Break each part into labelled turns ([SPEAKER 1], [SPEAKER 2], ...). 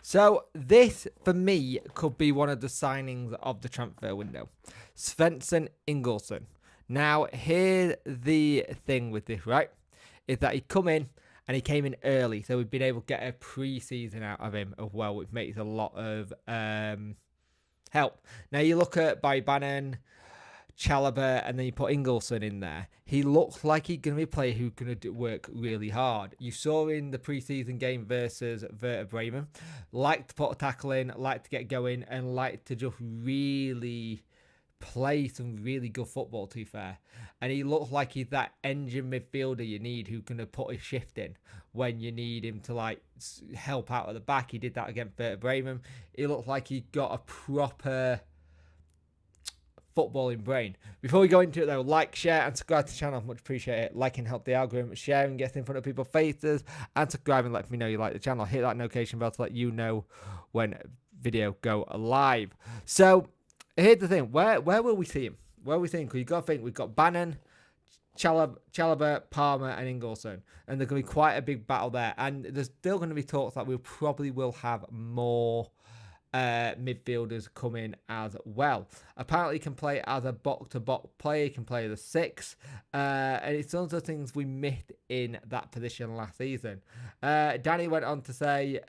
[SPEAKER 1] So this, for me, could be one of the signings of the transfer window. Svante Inglesson. Now, here's the thing with this, right? Is that he come in and he came in early, so we've been able to get a pre-season out of him as well, which makes a lot of help. Now, you look at Bannon, Chalobah, and then you put Inglesson in there. He looks like he's going to be a player who's going to work really hard. You saw in the preseason game versus Werder Bremen, liked to put a tackle in, liked to get going, and liked to just really play some really good football, to be fair. And he looks like he's that engine midfielder you need who can put his shift in when you need him to help out at the back. He did that against Werder Bremen. He looked like he got a proper footballing brain. Before we go into it though, like, share and subscribe to the channel. Much appreciate it. Liking help the algorithm, sharing gets in front of people's faces, and subscribing let me know you like the channel. Hit that notification bell to let you know when video go live. So here's the thing, where will we see him? Where are we seeing? Because you've got to think, we've got Bannon, Chalobah, Palmer and Inglesson, and there's going to be quite a big battle there, and there's still going to be talks that we probably will have more midfielders come in as well. Apparently, he can play as a box-to-box player. He can play as a 6. And it's one of the things we missed in that position last season. Danny went on to say,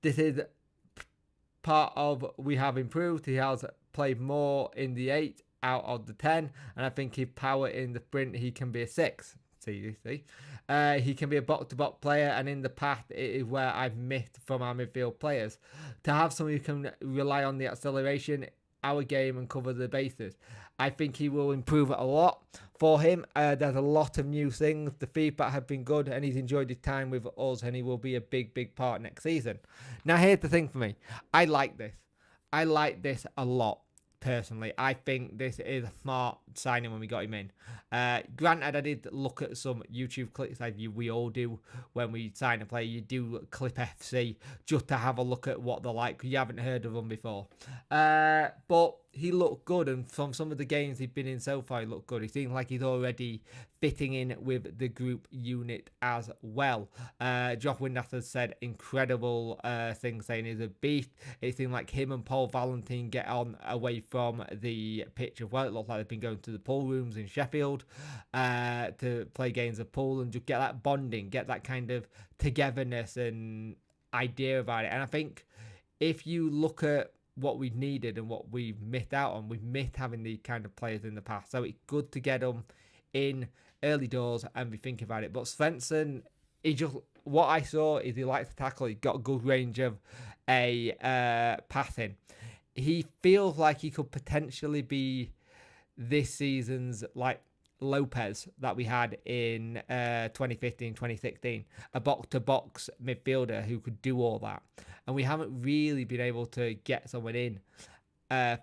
[SPEAKER 1] this is part of we have improved. He has played more in the 8 out of the 10. And I think his power in the sprint, he can be a 6. See. He can be a box-to-box player, and in the past, it is where I've missed from our midfield players. To have someone who can rely on the acceleration, our game, and cover the bases. I think he will improve a lot for him. There's a lot of new things. The feedback has been good, and he's enjoyed his time with us, and he will be a big part next season. Now, here's the thing for me. I like this. I like this a lot. Personally, I think this is a smart signing when we got him in. Granted, I did look at some YouTube clips like we all do when we sign a player. You do Clip FC just to have a look at what they're like. You haven't heard of them before. But he looked good, and from some of the games he's been in so far, he looked good. He seems like he's already fitting in with the group unit as well. Josh Windass has said incredible things, saying he's a beast. It seemed like him and Paul Valentine get on away from the pitch as well. It looked like they've been going to the pool rooms in Sheffield to play games of pool and just get that bonding, get that kind of togetherness and idea about it. And I think if you look at what we've needed and what we've missed out on, we've missed having these kind of players in the past. So it's good to get them in early doors and be thinking about it. But Svensson, what I saw is he likes to tackle. He's got a good range of passing. He feels like he could potentially be this season's Lopez that we had in 2015, 2016, a box-to-box midfielder who could do all that. And we haven't really been able to get someone in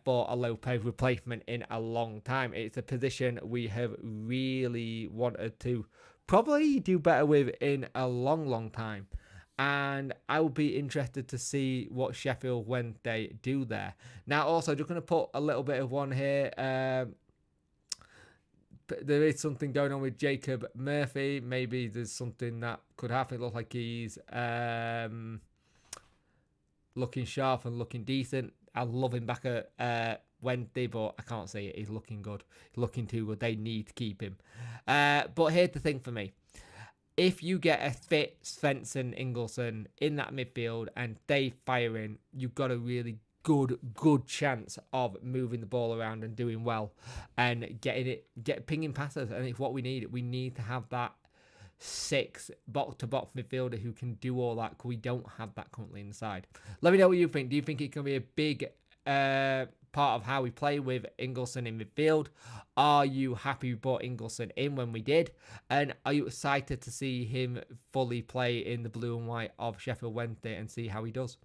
[SPEAKER 1] for a Lopez replacement in a long time. It's a position we have really wanted to probably do better with in a long time. And I will be interested to see what Sheffield Wednesday do there. Now, also, just going to put a little bit of one here. There is something going on with Jacob Murphy. Maybe there's something that could happen. It looks like he's looking sharp and looking decent. I love him back at Wednesday, but I can't see it. He's looking good. He's looking too good. They need to keep him. But here's the thing for me. If you get a fit Svensson, Inglesson in that midfield and they firing, you've got a really good chance of moving the ball around and doing well and pinging passes. And it's what we need. We need to have that 6 box-to-box midfielder who can do all that, because we don't have that currently inside. Let me know what you think. Do you think it can be a big part of how we play with Inglesson in midfield? Are you happy we brought Inglesson in when we did? And are you excited to see him fully play in the blue and white of Sheffield Wednesday and see how he does?